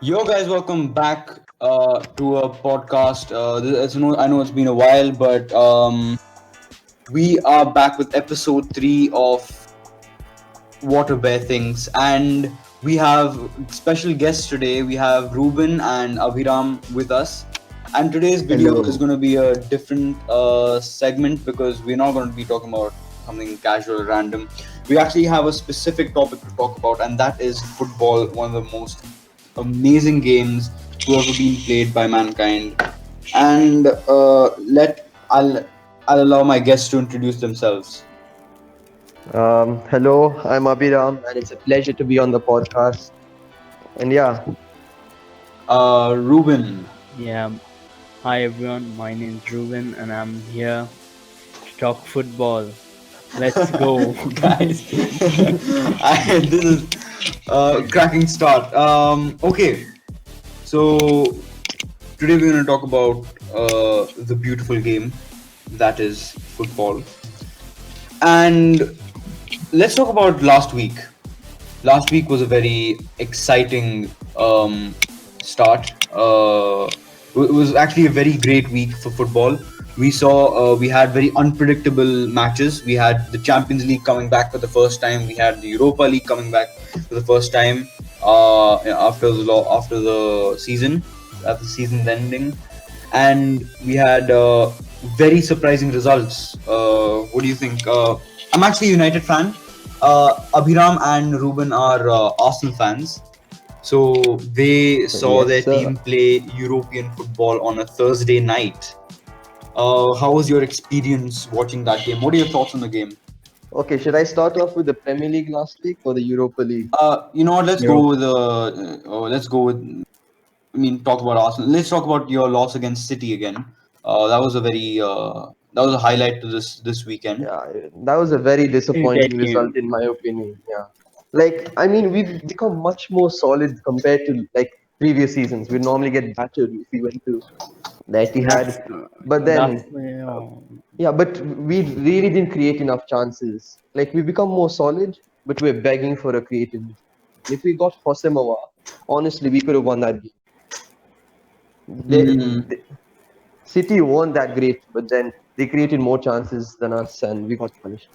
Yo, guys, welcome back to a podcast. I know it's been a while, but we are back with episode 3 of Water Bear Things, and we have special guests today. We have Reuben and Abhiram with us, and today's video is Hello. going to be a different segment because we're not going to be talking about something casual or random. We actually have a specific topic to talk about, and that is football, one of the most amazing games to ever been played by mankind. And I'll allow my guests to introduce themselves. Hello, I'm Abhiram, and it's a pleasure to be on the podcast. And yeah, Ruben. Yeah, hi everyone. My name is Reuben, and I'm here to talk football. Let's go. Guys, this is cracking start. Okay, so today we're going to talk about the beautiful game that is football, and let's talk about last week. Last week was a very exciting start. It was actually a very great week for football. We had very unpredictable matches. We had the Champions League coming back for the first time. We had the Europa League coming back for the first time after the season, after the season ending, and we had very surprising results. What do you think? I'm actually a United fan. Abhiram and Reuben are Arsenal fans. So they saw yes, their sir. team play European football on a Thursday night. How was your experience watching that game? What are your thoughts on the game? Okay, should I start off with the Premier League last week or the Europa League? You know what? Europe. Let's go with. I mean, talk about Arsenal. Let's talk about your loss against City again. That was a highlight to this weekend. Yeah, that was a very Dead disappointing result, game. in my opinion. Yeah. I mean, we've become much more solid compared to previous seasons. We normally get battered if we went to the That's Etihad. But that's then, yeah, but we really didn't create enough chances. Like, we become more solid, but we're begging for a creative. If we got Hosemoa, honestly, we could have won that game. Mm. They, City weren't that great, but then they created more chances than us, and we got punished.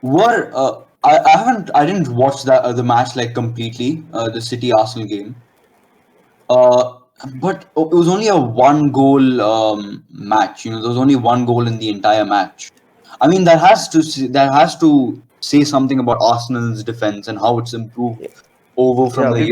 What I didn't watch the match like completely, the City Arsenal game. Uh, but it was only a one goal match. You know, there was only one goal in the entire match. I mean, that has to say something about Arsenal's defense and how it's improved Yeah, over from yeah, the we've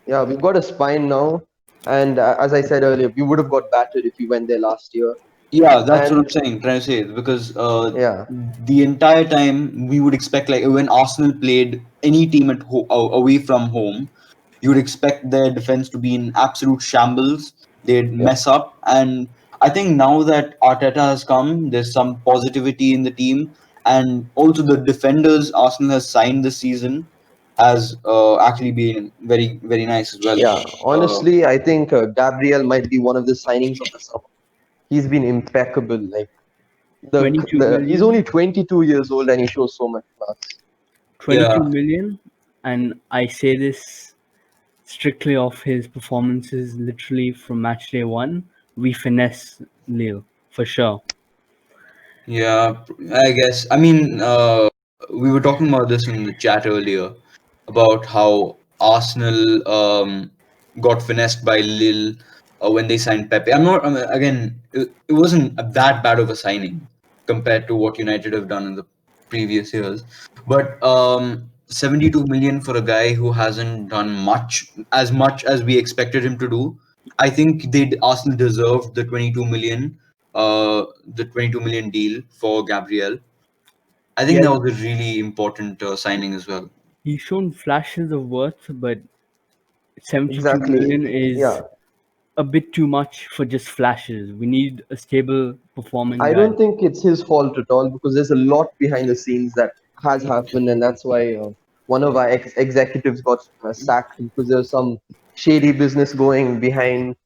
year. we've got a spine now, and as I said earlier, we would have got battered if we went there last year. Yeah, that's what I'm And saying. Trying to say because yeah, the entire time we would expect like when Arsenal played any team away from home, you would expect their defense to be in absolute shambles. They'd yeah, mess up, and I think now that Arteta has come, there's some positivity in the team, and also the defenders Arsenal has signed this season has actually been very nice as well. yeah. Uh, Honestly, I think Gabriel might be one of the signings of the summer. He's been impeccable. Like 22 he's million. only 22 years old and he shows so much class. 22 yeah, million, and I say this strictly off his performances. Literally from match day one, we finesse Lille for sure. yeah, I guess. I mean, we were talking about this in the chat earlier about how Arsenal got finessed by Lille when they signed Pepe. Again, it wasn't that bad of a signing compared to what United have done in the previous years. But 72 million for a guy who hasn't done much as we expected him to do. I think Arsenal deserved the 22 million deal for Gabriel. I think that Yes, was a really important signing as well. he's shown flashes of worth, but 72 Exactly. million is Yeah. a bit too much for just flashes. We need a stable performing I guy. don't think it's his fault at all because there's a lot behind the scenes that has happened, and that's why one of our executives got sacked because there's some shady business going behind.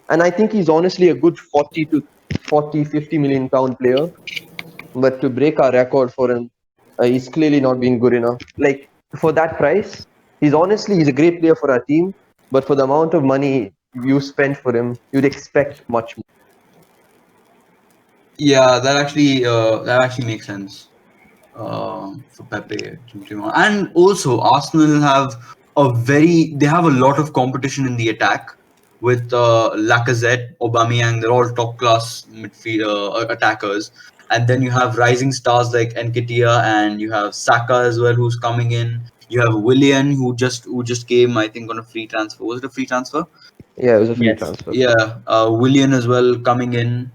And I think he's honestly a good 40 to 40, 50 million pound player. But to break our record for him, he's clearly not been good enough. Like for that price, He's a great player for our team, but for the amount of money you spent for him, you'd expect much more. Yeah, that actually makes sense. For Pepe to move on. And also Arsenal have they have a lot of competition in the attack with Lacazette, Aubameyang. They're all top class midfield attackers. And then you have rising stars like Nketiah, and you have Saka as well, who's coming in. You have Willian, who just came, I think, on a free transfer. Was it a free transfer? Yeah, it was a free Yes. transfer. Yeah, Willian as well coming in.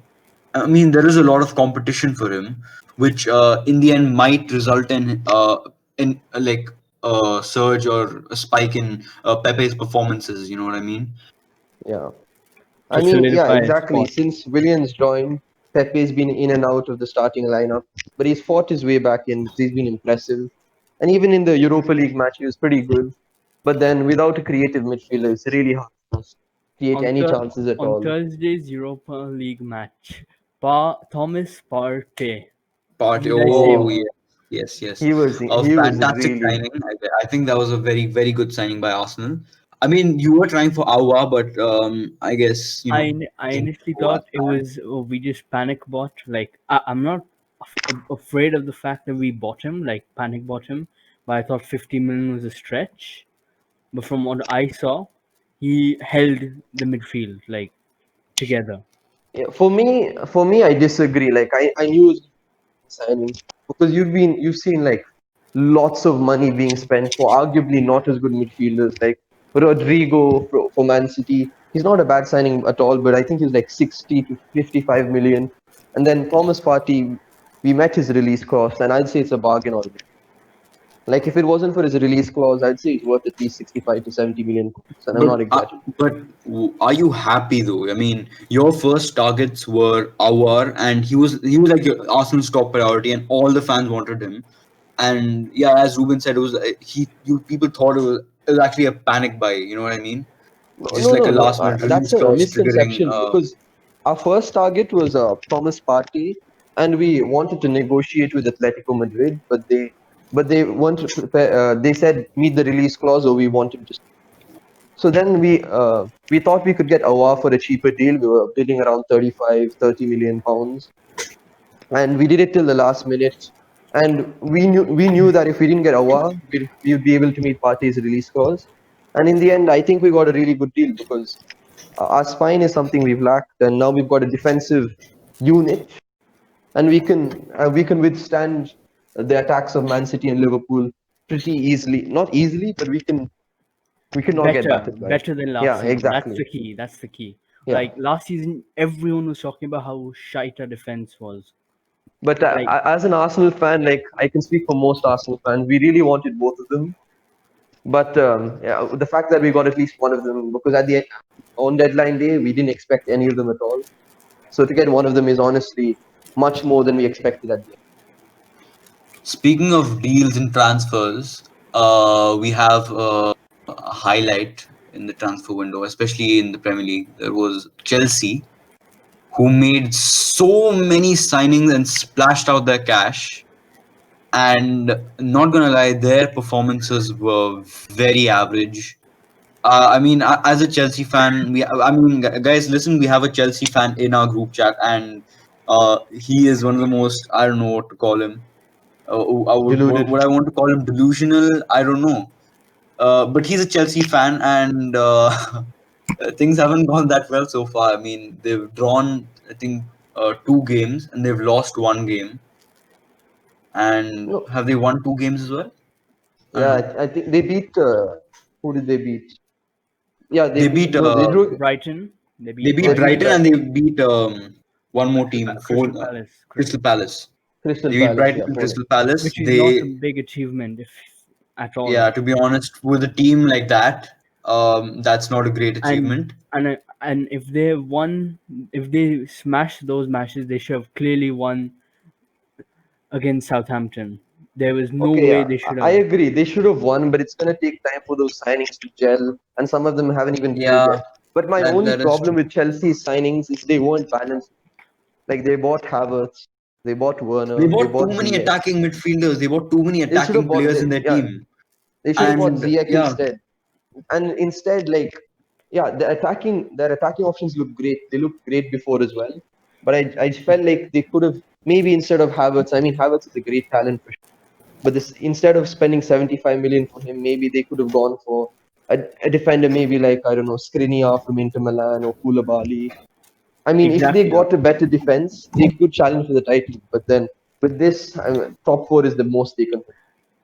I mean, there is a lot of competition for him, which in the end might result in like a surge or a spike in Pepe's performances. You know what I mean? Yeah. I To mean, yeah, solidify his exactly. spot. Since Williams joined, Pepe's been in and out of the starting lineup, but he's fought his way back in. He's been impressive. And even in the Europa League match, he was pretty good. But then without a creative midfielder, it's really hard for us to create On any chances at on all. Thursday's Europa League match, Thomas Partey. Party. Did I say Oh, Oh, yes, yes, yes. he A was fantastic really. signing. I think that was a very, very good signing by Arsenal. I mean, you were trying for Awa, but I guess I didn't initially go as thought it planned. was we just panic bought. Like I'm not afraid of the fact that we bought him, like panic bought him, but I thought 50 million was a stretch. But from what I saw, he held the midfield like together. Yeah, for me, I disagree. Like I knew it was signing because you've seen like lots of money being spent for arguably not as good midfielders like Rodrigo for Man City. He's not a bad signing at all, but I think he's like 60 to 55 million. And then Thomas Partey, we met his release cost, and I'd say it's a bargain already. Like if it wasn't for his release clause, I'd say it's worth at least 65 to 70 million pounds, and I'm But not exaggerating. are you happy though? I mean, your first targets were Awar, and he was like your Arsenal's top priority, and all the fans wanted him. And yeah, as Ruben said, it was people thought it was actually a panic buy. You know what I mean? No, Just no, like a no, no. last minute That's release a clause triggering. misconception because our first target was Thomas Partey, and we wanted to negotiate with Atletico Madrid, but they weren't prepare. They said meet the release clause, or we want him to. So then we thought we could get Awa for a cheaper deal. We were bidding around 35, 30 million pounds, and we did it till the last minute. And we knew that if we didn't get Awa, we'd be able to meet Partey's release clause. And in the end, I think we got a really good deal because our spine is something we've lacked, and now we've got a defensive unit, and we can withstand the attacks of Man City and Liverpool pretty easily. Not easily, but we can not get battered by it. Better than last Yeah, season. That's exactly. the key. That's the key. Yeah, Like last season, everyone was talking about how shite our defense was. but Like as an Arsenal fan, like I can speak for most Arsenal fans, we really wanted both of them. But yeah, the fact that we got at least one of them, because on deadline day we didn't expect any of them at all. So to get one of them is honestly much more than we expected at the end. Speaking of deals and transfers, we have a highlight in the transfer window, especially in the Premier League. There was Chelsea, who made so many signings and splashed out their cash. And not gonna lie, their performances were very average. I mean, as a Chelsea fan, guys, listen, we have a Chelsea fan in our group chat, and he is one of the most, I don't know what to call him. Deluded. Would I want to call him delusional? I don't know. But he's a Chelsea fan, and things haven't gone that well so far. I mean, they've drawn, I think, two games, and they've lost one game. And No, have they won two games as well? I don't yeah, know. I think they beat. Who did they beat? Yeah, They beat no, they drew. Brighton, they they beat beat They beat Brighton, Brighton, Bright, and they beat one more team, Crystal Crystal Palace, Palace. Crystal They beat Palace. Brighton Yeah, and 4-0. Crystal Palace. which is not a They big achievement if at all. Yeah, to be honest, with a team like that, that's not a great And achievement. and if they won, if they smashed those matches, they should have clearly won against Southampton. There was no Okay, way yeah, they should I have. agree. They should have won, but it's gonna take time for those signings to gel, and some of them haven't even gelled Yeah, yet. But my that only that is problem true. with Chelsea's signings is they weren't balanced. Like they bought Havertz, they bought They Werner, they bought too bought many Ziyech. attacking midfielders. They bought too many They should have attacking bought players the in their yeah. team. They should have bought And Ziyech yeah, instead. And instead, like, yeah, their attacking options look great. They looked great before as well. But I felt like they could have maybe instead of Havertz. I mean, Havertz is a great talent for sure. But this instead of spending 75 million for him, maybe they could have gone for a defender, maybe like I don't know, Skriniar from Inter Milan or Koulibaly. I mean, if they Exactly. got a better defense, they could challenge for the title. But then with this, top four is the most they can.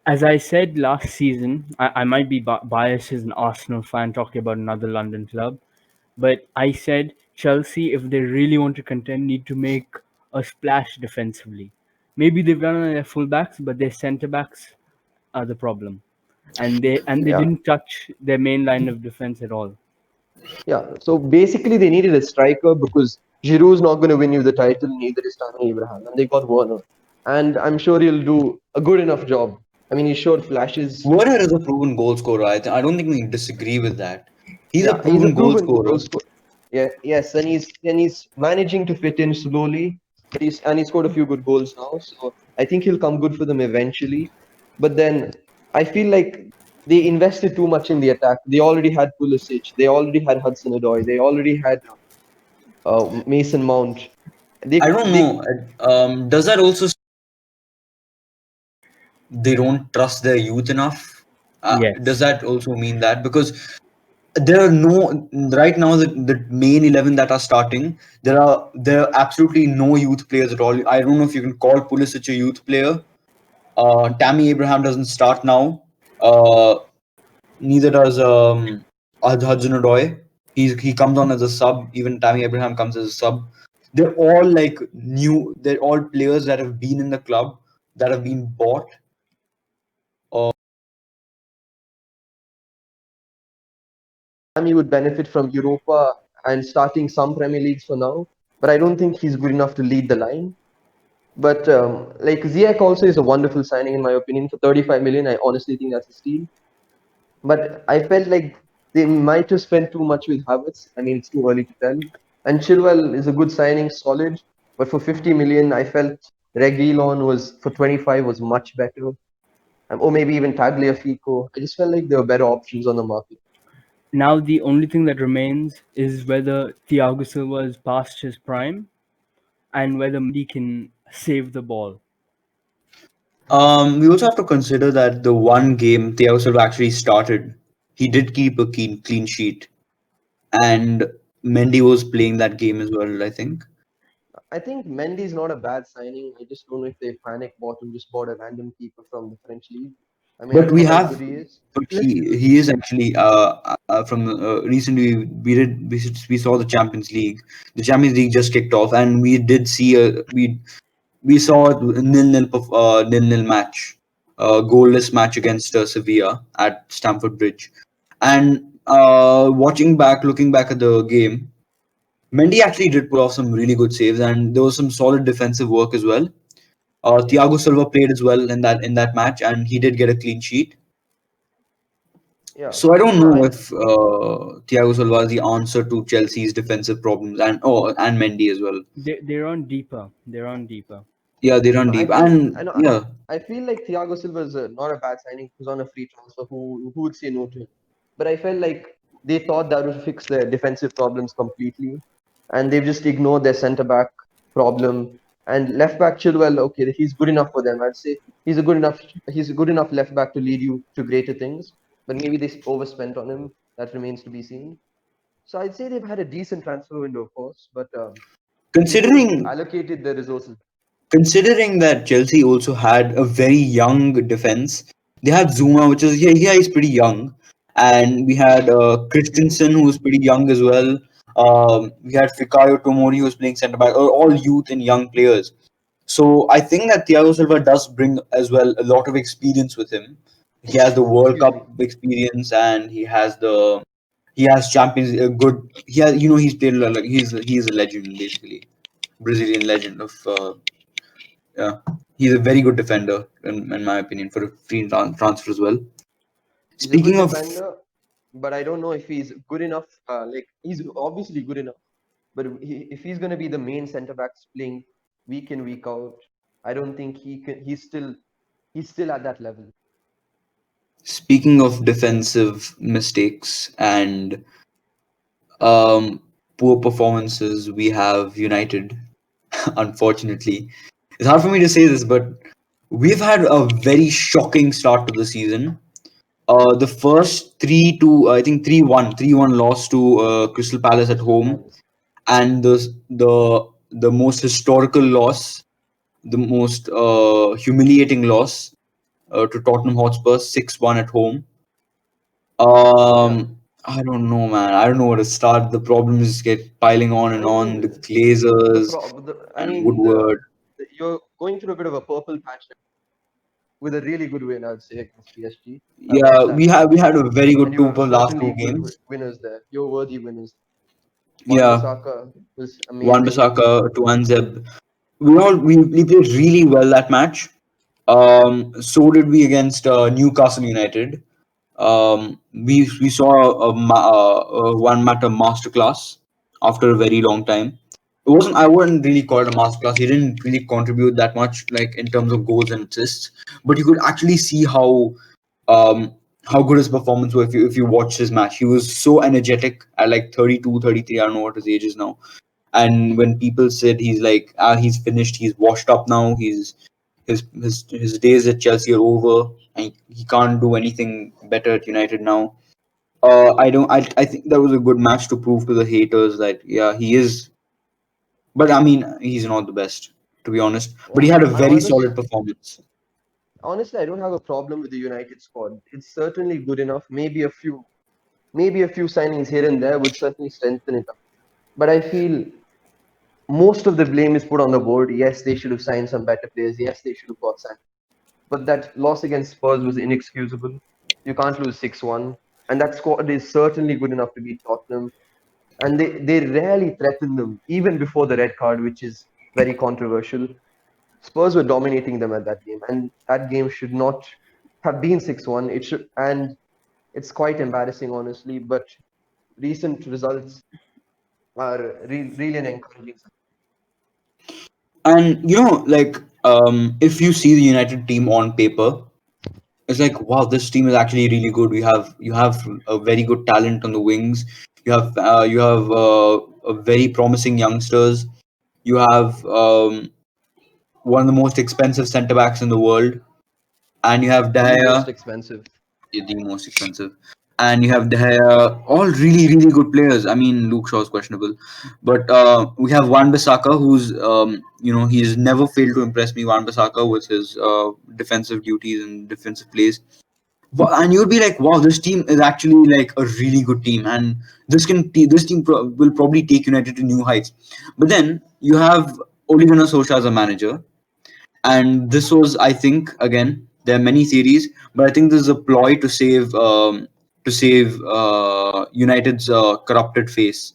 As I said last season, I might be biased as an Arsenal fan talking about another London club, but I said Chelsea, if they really want to contend, need to make a splash defensively. Maybe they've done on their fullbacks, but their centre backs are the problem, and they Yeah. didn't touch their main line of defense at all. Yeah, so basically they needed a striker because Giroud's not going to win you the title, neither is Tammy Abraham, and they got Werner. And I'm sure he'll do a good enough job. I mean, he showed flashes. Werner is a proven goal scorer. I don't think we disagree with that. He's a Yeah, he's a proven goal proven scorer. goal scorer. Yeah, yes, and he's managing to fit in slowly. But he scored a few good goals now, so I think he'll come good for them eventually. But then I feel like they invested too much in the attack. They already had Pulisic, they already had Hudson-Odoi, they already had Mason Mount. I They don't they know. Does that also they don't trust their youth enough? Does Yes. that also mean that? Because there are no right now the main 11 that are starting. There are absolutely no youth players at all. I don't know if you can call Pulisic a youth player. Tammy Abraham doesn't start now. Uh, Neither does Hudson-Odoi. He comes on as a sub. Even Tammy Abraham comes as a sub. They're all like new. They're all players that have been in the club that have been bought. Tammy would benefit from Europa and starting some Premier Leagues for now, but I don't think he's good enough to lead the line. But like Ziyech also is a wonderful signing in my opinion for 35 million. I honestly think that's a steal. But I felt like they might have spent too much with Havertz. I mean, it's too early to tell. And Chilwell is a good signing, solid. But for 50 million, I felt Reguilon was for 25 was much better. Or maybe even Tagliafico. I just felt like there were better options on the market. Now the only thing that remains is whether Thiago Silva is past his prime and whether Mendy can save the ball. We also have to consider that the one game Thiago Silva actually started, he did keep a clean sheet, and Mendy was playing that game as well. I think. I think Mendy is not a bad signing. I just don't know if they panic bought him, just bought a random keeper from the French league. I mean, I But don't we know how good have, he is. but he is actually from recently we saw the Champions League just kicked off, and we did see we saw a nil-nil match, goalless match against Sevilla at Stamford Bridge, and looking back at the game, Mendy actually did pull off some really good saves, and there was some solid defensive work as well. Yeah, Thiago Silva played as well in that match, and he did get a clean sheet. yeah. So I don't So know if Thiago Silva is the answer to Chelsea's defensive problems, and Mendy as well. They're on deeper. They're on deeper. Yeah, they run I deep, feel and I know yeah, I feel like Thiago Silva is not a bad signing. He's on a free transfer. Who would say no to him? But I felt like they thought that would fix their defensive problems completely, and they've just ignored their centre back problem. And left back Chilwell, okay, he's good enough for them. I'd say he's a good enough left back to lead you to greater things. But maybe they overspent on him. That remains to be seen. So I'd say they've had a decent transfer window, of course, but they could have considering allocated their resources. considering that Chelsea also had a very young defense. They had Zuma, which is yeah, he's pretty young, and we had Christensen, who was pretty young as well. We had Fikayo Tomori, who was playing centre back, all youth and young players. So I think that Thiago Silva does bring as well a lot of experience with him. He has the World Excuse Cup me. experience, and he has Champions good. He's played like he's a legend basically, Brazilian legend of yeah. He's a very good defender in my opinion for a free transfer as well. He's a good Speaking of defender, but I don't know if he's good enough. Like he's obviously good enough, but if he's going to be the main centre backs playing week in week out, I don't think he can. He's still at that level. Speaking of defensive mistakes and um, poor performances, we have United. Unfortunately, it's hard for me to say this, but we've had a very shocking start to the season. The first three to I think 3-1 loss to Crystal Palace at Crystal home, Palace. and the most historical loss, the most humiliating loss to Tottenham Hotspur 6-1 at home. Yeah. I don't know, man. I don't know where to start. The problems get piling on I and on. The mean, Glazers I and mean, Woodward. you're going through a bit of a purple patch with a really good win, I'd say, against PSG. I Yeah, watched that match, we had a very and good you have last certainly two good games. winners there. You're worthy winners. Yeah, Wan-Bissaka was Wan amazing. Bissaka to Anzeb. We played really well that match. So did we against Newcastle United. We saw a one matter masterclass after a very long time. It wasn't I wouldn't really call it a masterclass. He didn't really contribute that much, like in terms of goals and assists, but you could actually see um how good his performance was if you watch his match. He was so energetic at like 32, 33. I don't know what his age is now. And when people said he's like he's finished, he's washed up now, his days at Chelsea are over, and he can't do anything better at United now. I don't. I think that was a good match to prove to the haters that yeah, he is. But I mean, he's not the best, to be honest. But he Yeah, had a I very honest, solid performance. honestly, I don't have a problem with the United squad. It's certainly good enough. Maybe a few signings here and there would certainly strengthen it up. But I feel most of the blame is put on the board. Yes, they should have signed some better players. Yes, they should have got signed. But that loss against Spurs was inexcusable. You can't lose 6-1. And that squad is certainly good enough to beat Tottenham. And they rarely threaten them, even before the red card, which is very controversial. Spurs were dominating them at that game. And that game should not have been 6-1. It should, and it's quite embarrassing, honestly. But recent results are really an encouraging sign. And like if you see the United team on paper, it's like wow, this team is actually really good. You have a very good talent on the wings. You have a very promising youngsters. You have one of the most expensive centre backs in the world, and you have De The most Gea, expensive. the most expensive, and you have De Gea, all really really good players. I mean, Luke Shaw is questionable, but we have Wan Bissaka, who's he's never failed to impress me. Wan Bissaka with his defensive duties and defensive plays. And you'd be like, wow, this team is actually like a really good team, and this team will probably take United to new heights. But then you have Ole Gunnar Solskjaer as a manager, and this was, I think, again, there are many theories, but I think this is a ploy to save United's corrupted face.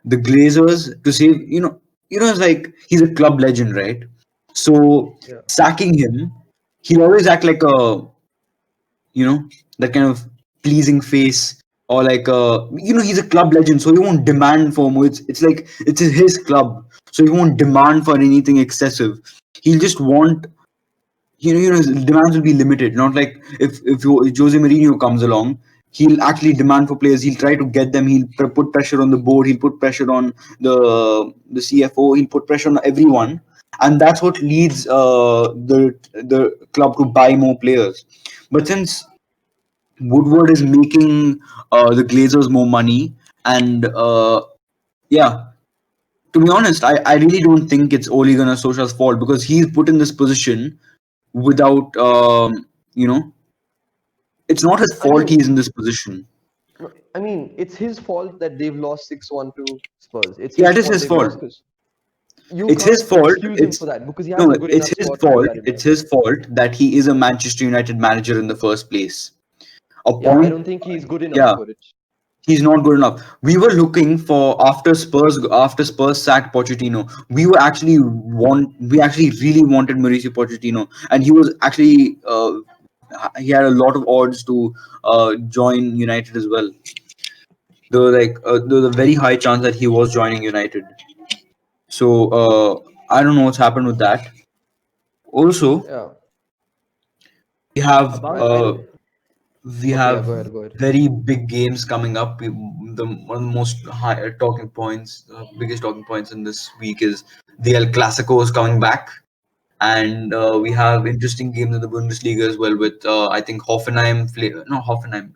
The Glazers to save, it's like he's a club legend, right? So Yeah. sacking him, he'll always act like a you know that kind of pleasing face, or like he's a club legend, so he won't demand for more. It's like it's his club, so he won't demand for anything excessive. He'll just want his demands will be limited. Not like if Jose Mourinho comes along, he'll actually demand for players. He'll try to get them. He'll put pressure on the board. He'll put pressure on the CFO. He'll put pressure on everyone, and that's what leads the club to buy more players. But since Woodward is making the Glazers more money, and yeah, to be honest, I really don't think it's Ole Gunnar Solskjaer's fault, because he's put in this position without you know it's not his I fault mean, he's in this position. no, I mean, it's his fault that they've lost 6-1 to Spurs. It's Yeah, his it is fault his they've fault. lost because you It's his can't fault. excuse him It's for that because he has no, a good it's enough his squad to do fault. that, in my It's his opinion. fault that he is a Manchester United manager in the first place. A Yeah, I point, don't think he's good enough yeah, for it. he's not good enough. We were looking for after Spurs sacked Pochettino. We actually really wanted Mauricio Pochettino, and he was actually he had a lot of odds to join United as well. There was a very high chance that he was joining United. So I don't know what's happened with that. Also, Yeah, we have About I don't. we Okay, yeah, have go ahead, go ahead. very big games coming up. One of the most talking points, biggest talking points in this week is the El Clasico is coming back, and we have interesting games in the Bundesliga as well. With I think Hoffenheim,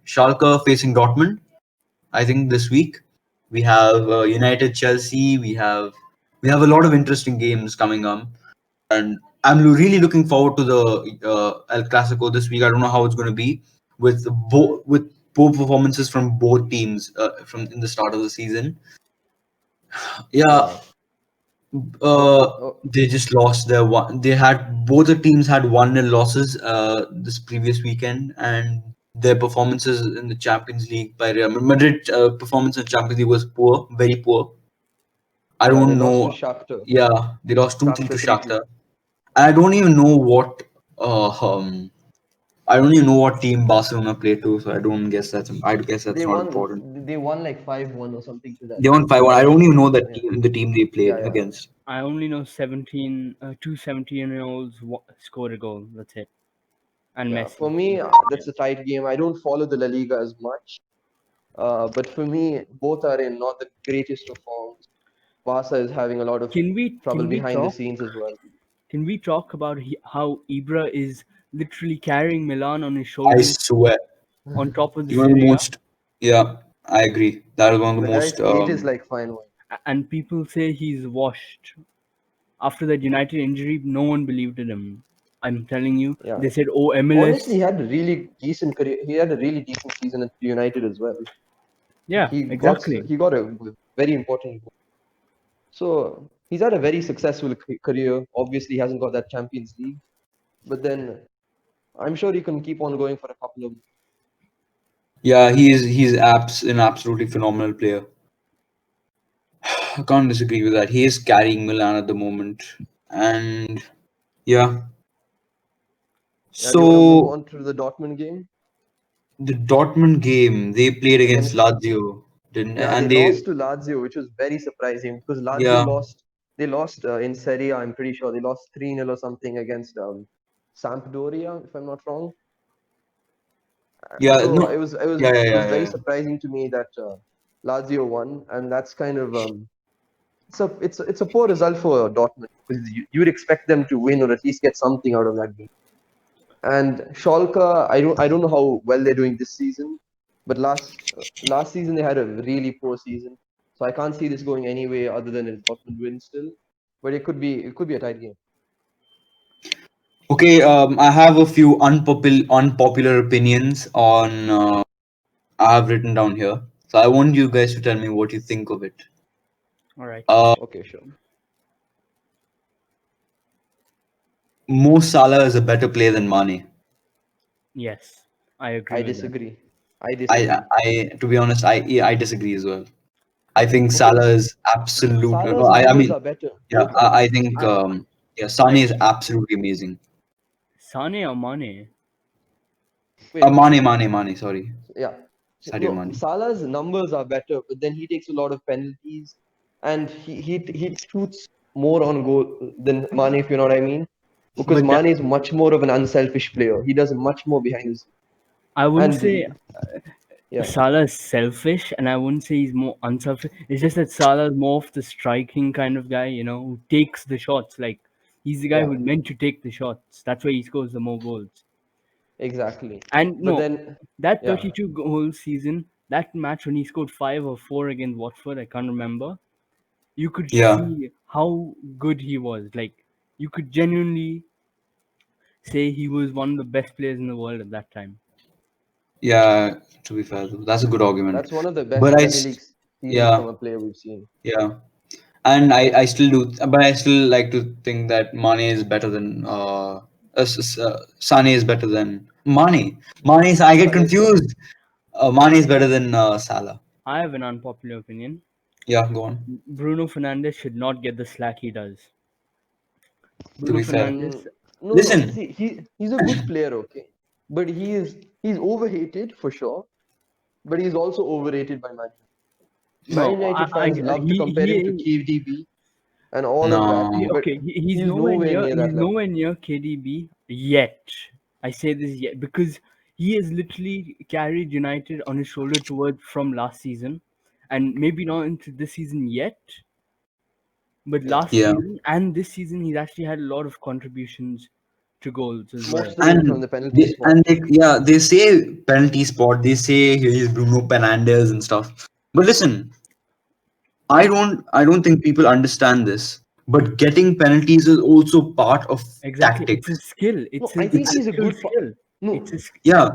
Schalke facing Dortmund. I think this week we have United, Chelsea. We have a lot of interesting games coming up, and I'm really looking forward to the El Clasico this week. I don't know how it's going to be with both performances from both teams from in the start of the season. Yeah, Yeah. Oh, they just lost their one. They had both the teams had 1-0 losses this previous weekend, and their performances in the Champions League by Real Madrid performance in Champions League was poor, very poor. I yeah, they don't lost to know. Shakhtar. Yeah, they lost 2-3 to Shakhtar 3-2. Shakhtar. I don't even know what uh, um, I don't even know what team Barcelona played to, so I guess that's They not won. important. They won like 5-1 or something to that. They won 5-1. I don't even know that Yeah, team, the team they yeah, played yeah. against. I only know 17, two 17-year-olds scored a goal. That's it. And Yeah, for Messi. me, that's a tight game. I don't follow the La Liga as much, but for me, both are in not the greatest of forms. Barca is having a lot of Can we trouble can we behind the talk scenes as well. can we talk about how Ibra is literally carrying Milan on his I shoulders swear, on top of the he's one of the Serie A? most. Yeah, I agree. That is one of The the guy's most. age is like fine wine. And people say he's washed. After that United injury, no one believed in him. I'm telling you, Yeah, they said, "Oh, honestly, MLS." he had a really decent career. He had a really decent season at United as well. Yeah, exactly. He got a very important goal. So he's had a very successful career. Obviously, he hasn't got that Champions League, but then I'm sure he can keep on going for a couple of. Yeah, he's an absolutely phenomenal player. I can't disagree with that. He is carrying Milan at the moment, and yeah. Yeah, do you want to move So on to the Dortmund game the Dortmund game they played against against? Lazio, didn't Yeah, they and they lost to Lazio, which was very surprising because Lazio yeah lost. They lost in Serie A. I'm pretty sure they lost 3-0 or something against Sampdoria, if I'm not wrong. yeah So no yeah it was very yeah. surprising to me that Lazio won, and that's kind of it's a poor result for Dortmund because you'd expect them to win or at least get something out of that game. And Schalke, I don't know how well they're doing this season, but last season they had a really poor season, so I can't see this going any way other than a Dortmund win still. But it could be a tight game. Okay, I have a few unpopular opinions on I have written down here. So I want you guys to tell me what you think of it. All right. Okay, sure. Mo Salah is a better player than Mane. Yes, I agree I with that. disagree. I I, disagree. to be honest, I disagree as well. I think Okay, Salah is absolute. No, Salah's I numbers mean, are better. yeah, Both numbers. I think I yeah, Sane like is absolutely amazing. Sane or Mane. Wait, Mane, sorry, yeah. Sadio No, Mane. Salah's numbers are better, but then he takes a lot of penalties, and he shoots more on goal than Mane, if you know what I mean. Because But Mane is much more of an unselfish player. He does much more behind the scenes. I wouldn't And say yeah, Salah is selfish, and I wouldn't say he's more unselfish. It's just that Salah is more of the striking kind of guy, who takes the shots. Like he's the guy yeah, who's meant to take the shots. That's why he scores the more goals. exactly. And But no, then, that yeah, 32 goal season, that match when he scored 5 or 4 against Watford, I can't remember. You could Yeah, see how good he was. Like you could genuinely say he was one of the best players in the world at that time. yeah. To be fair, that's a good argument. that's one of the best But Premier League seasons yeah, from a player we've seen. yeah. And I still do, but I still like to think that Mane is better than Sane is better than Mane. I get Son is better. confused. Mane is better than Salah. I have an unpopular opinion. Yeah, go on. Bruno Fernandes should not get the slack he does. To Bruno be fair, Mm, Fernandes, no. listen. See, he's a good player, okay, but he's overhated for sure. But he's also overrated by Man United. Man no, United I fans love to compare him to he KDB and all of that, He, No, but okay, he's nowhere near he's that level. nowhere near KDB yet. I say this yet because he has literally carried United on his shoulder towards from last season, and maybe not into this season yet. But Yeah. last Yeah. season and this season, he's actually had a lot of contributions to goals as well. Most of them from the penalty spot. They say penalty spot. They say he's Bruno Fernandes and stuff. But listen, I don't think people understand this. But getting penalties is also part of Exactly, it's a tactics. skill. No, It's I a think It's he's a tactical good. skill. It's No, a yeah,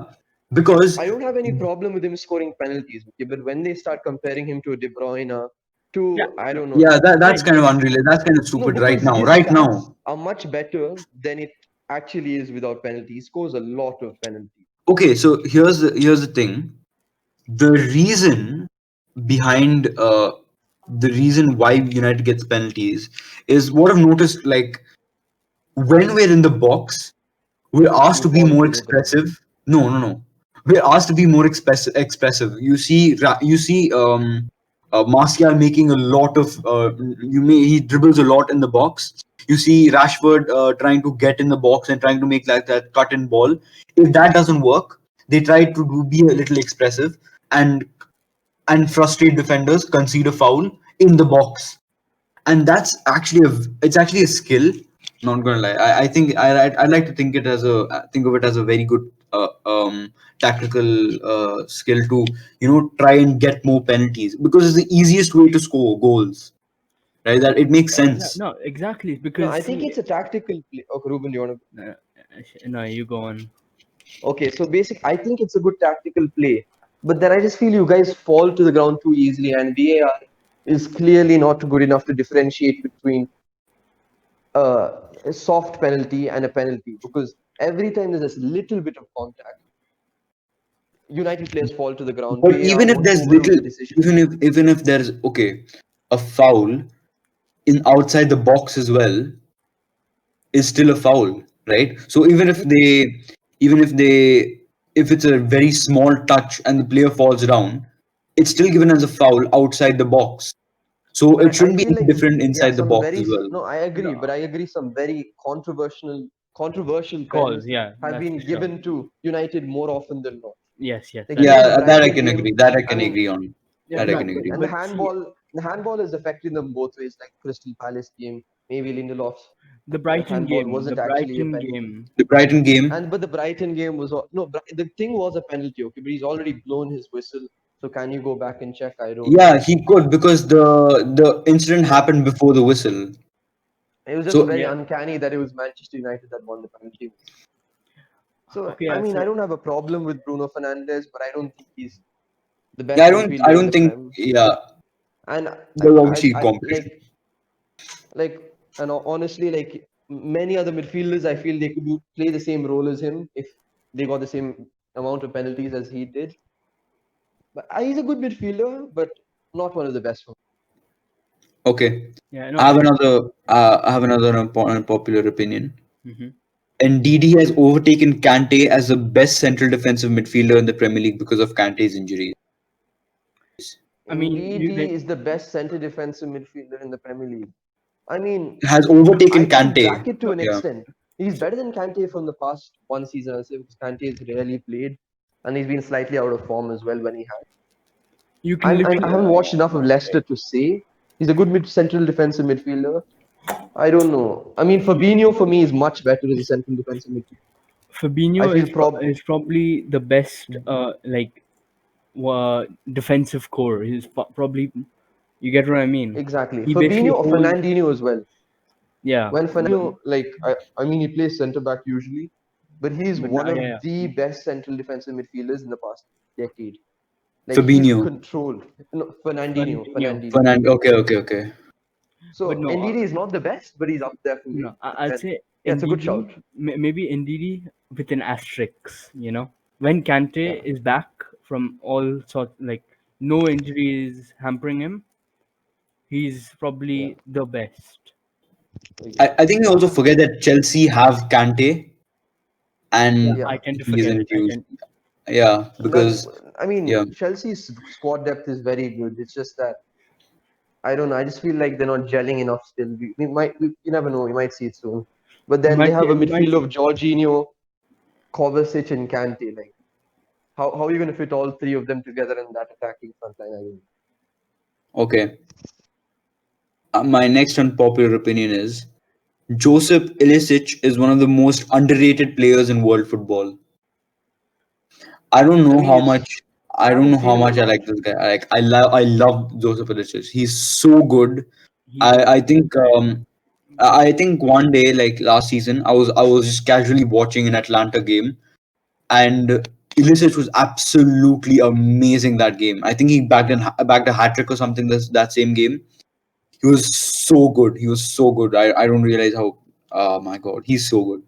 because I don't have any problem with him scoring penalties. Okay, but when they start comparing him to De Bruyne, yeah. to I No, don't know, yeah, that's fine. kind of unreal. That's kind of no, stupid right because now. his Right stats now. are much better than it actually is without penalties. He scores a lot of penalties. Okay, so here's the thing. The reason behind the reason why United gets penalties is what I've noticed. Like when we're in the box, we're asked You to be fall more to the ground. expressive. No, no, no. We're asked to be more expressive. You see Martial making a lot of. He dribbles a lot in the box. You see Rashford trying to get in the box and trying to make like that cut in ball. If that doesn't work, they try to be a little expressive and frustrate defenders, concede a foul in the box, and it's actually a skill. Not gonna lie, I think I like to think of it as a very good tactical skill to try and get more penalties because it's the easiest way to score goals, right? That it makes sense. No, exactly. No, Because I think see, it's a tactical play. Okay, Ruben, you want to? uh, no, you go on. Okay, so I think it's a good tactical play. But then I just feel you guys fall to the ground too easily, and VAR is clearly not good enough to differentiate between a soft penalty and a penalty because every time there's a little bit of contact, United players fall to the ground. But VAR won't overrule the decision. even if there's okay a foul in outside the box as well is still a foul, right? So even if they, if it's a very small touch and the player falls down, it's still given as a foul outside the box. So But it I shouldn't be feel any like different yeah, inside the some box very as well. no, I No, agree, but I agree some very controversial calls. pens Yeah, have that's for been sure. given to United more often than not. Yes, yes, Like that you is know the Yeah, true. that I Brighton can game. agree. That I I can mean, agree on. Yeah, That I no, can agree and on. the handball is affecting them both ways. Like Crystal Palace game, maybe Lindelof's handball The wasn't actually a Brighton penalty. game. The Brighton game. And but the Brighton game was no. The thing was a penalty, okay, but he's already blown his whistle. So can you go back and check? I don't know. Yeah, he could because the incident Yeah, happened before the whistle. it was just So very Yeah. uncanny that it was Manchester United that won the penalty. So Okay. I Yeah. mean, I So don't have a problem with Bruno Fernandes, but I don't think he's the yeah, best I midfielder in don't the think Prem. yeah. And There's obviously competition. like and honestly, like many other midfielders, I feel they could play the same role as him if they got the same amount of penalties as he did. But he's a good midfielder, but not one of the best for Okay. yeah, no, I. I have another unpopular opinion. Mhm. NDD has overtaken Kante as the best central defensive midfielder in the Premier League because of Kante's injuries. I me. mean, Indeed, he is the best centre defensive midfielder in the Premier League. I mean, Has I overtaken can Kante. back it to no, an Yeah. extent. He's better than Kante from the past one season, I'd say, because Kante has rarely played, and he's been slightly out of form as well when he has. you can I literally. haven't watched enough of Leicester to say he's a good central defensive midfielder. I don't know. I mean, Fabinho for me is much better as a central defensive midfielder. I Fabinho feel is probably the best like defensive core. He's probably, you get what I mean. exactly He basically Fabinho or holds. Fernandinho as well. Yeah, When Fernandinho, like, I mean, he plays centre back usually, but he's but one now, of yeah, the best central defensive midfielders in the past decade. Like he's Fabinho. controlled. No, Fernandinho. Fernandinho. Fernand. Okay, okay, okay. But So no, NDD is not the best, but he's up there for me. no, I'd And say yeah, it's a good shout. NDD, maybe NDD with an asterisk. When Yeah, Kante is back from all sorts, like no injuries hampering him, he's yeah, probably the best. I exactly. think we also forget that Chelsea have Kante Yeah, and I Yeah. tend to he forget isn't it. I used. tend. Yeah, because Well, I yeah. mean, Chelsea's squad depth is very good. It's just that I don't know. I just feel like they're not gelling enough still. You never know. We might see it soon. But We then they might have see. a We might midfield see. of Jorginho, Kovacic, and Kante. Like How are you going to fit all three of them together in that attacking front line? I mean, Okay. My next unpopular opinion is Joseph Ilicic is one of the most underrated players in world football. I don't I know mean, how he's. much. I I don't haven't know how seen him much I like much. this guy. I love Joseph Ilicic. He's so good. He's I a I good think guy. I think one day, like last season, I was just casually watching an Atlanta game, and Ilicic was absolutely amazing that game. I think he backed a hat trick or something that same game. He was so good. He was so good. I don't realize how. Oh my god, he's so good.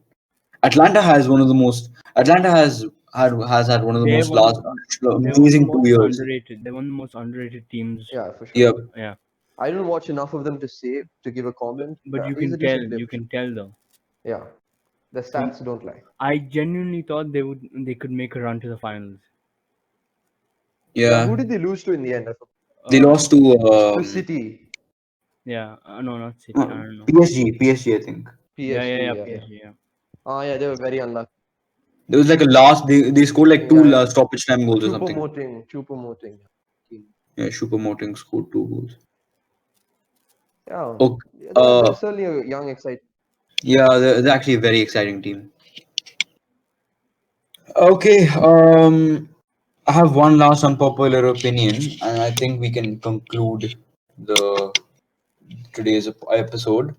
Atlanta has one of the most. Atlanta has had one of the They're most one. last They're one of the amazing 2 years. most underrated teams. Yeah, for Yeah, sure. Yeah, I don't watch enough of them to say to give a comment, but but you he's can a tell. decent player You for sure. can tell though. Yeah, the From stats don't lie. I genuinely thought they could make a run to the finals. Yeah, yeah. who did they lose to in the end? I forgot. They Uh, lost to To City, yeah. No, not City. I don't know. PSG, I think. Yeah. PSG. Yeah, yeah. PSG. Yeah. Ah, yeah, they were very unlucky. There was like a last. They scored like two Yeah, yeah. stoppage time goals or something. Chupomoting. Yeah. Yeah, Choupo-Moting scored 2 goals. Yeah, Okay. yeah, they're Uh, certainly a young, exciting. yeah, they're actually a very exciting team. Okay. I have one last unpopular opinion, and I think we can conclude the today's episode.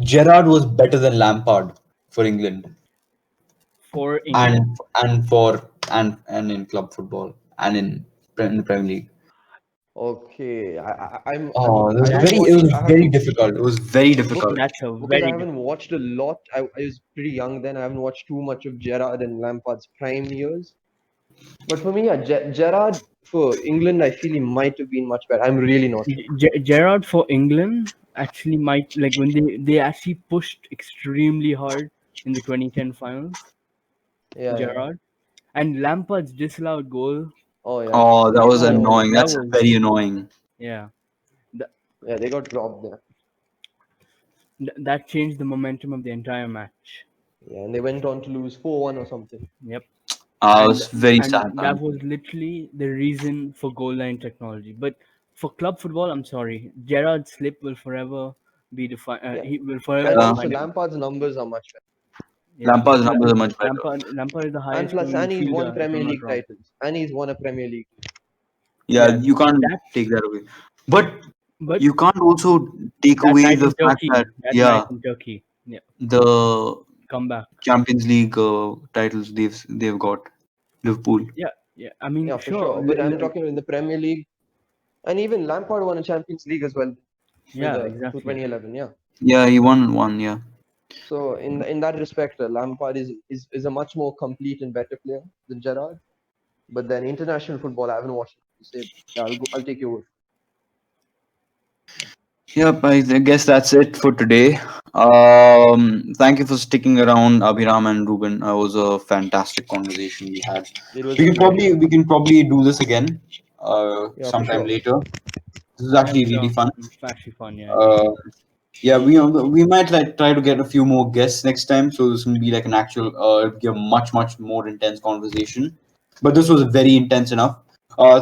Gerrard was better than Lampard for England, For England, and in club football and in the Premier League. Okay, Oh, it was I don't that's very it watch. was I very haven't difficult. It was very difficult. that's a because I very haven't difficult. watched a lot. I was pretty young then. I haven't watched too much of Gerrard and Lampard's prime years. But for me, yeah, Gerrard for England, I feel he might have been much better. I'm really not sure. Gerrard for England actually might like when they actually pushed extremely hard in the 2010 finals. Yeah, yeah. Gerrard and Lampard's disallowed goal. Oh yeah, Oh, that was that Oh, was annoying. that That's was very annoying. yeah. That, yeah. They got dropped there. that changed the momentum of the entire match. Yeah, and they went on to lose 4-1 or something. Yep. It and was very and sad, that man. was literally the reason for goal line technology. But for club football, I'm sorry, Gerard's slip will forever be defined. Yeah, He will forever and Yeah. also define him. Lampard's numbers are much better. Yeah, Lampard's numbers are much better. Lampard is the And highest plus, scoring and he's won midfielder, if Premier I'm not League wrong. titles, and he's won a Premier League. Yeah, Yeah, you can't that take that away. But but you can't also take that away night the in fact Turkey, that, that night yeah, in Turkey, yeah, the comeback. Champions League titles they've got Liverpool. Yeah, yeah. I mean, Yeah, for sure. sure. But I'm talking in the Premier League, and even Lampard won a Champions League as well Yeah, for exactly. 2011. Yeah. Yeah, he won one. Yeah, So in that respect, Lampard is a much more complete and better player than Gerrard. But then international football, I haven't watched it to say. Yeah, I'll take your word. yep. I guess that's it for today. Thank you for sticking around, Abhiram and Reuben. It was a fantastic conversation we had. It was We a can probably pleasure. we can probably do this again Yeah, for sometime sure. later. This is Yeah, actually really sure. fun. It's actually fun. Yeah, it is. Uh, yeah, we might like try to get a few more guests next time, so this will be like an actual be a much more intense conversation. But this was very intense enough.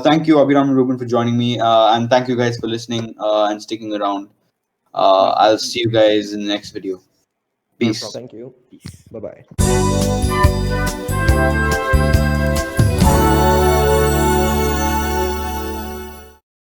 Thank you, Abhiram and Ruben, for joining me, and thank you guys for listening and sticking around. No I'll problem. see you guys in the next video. Not a Peace. problem. Thank you. Peace. Bye bye.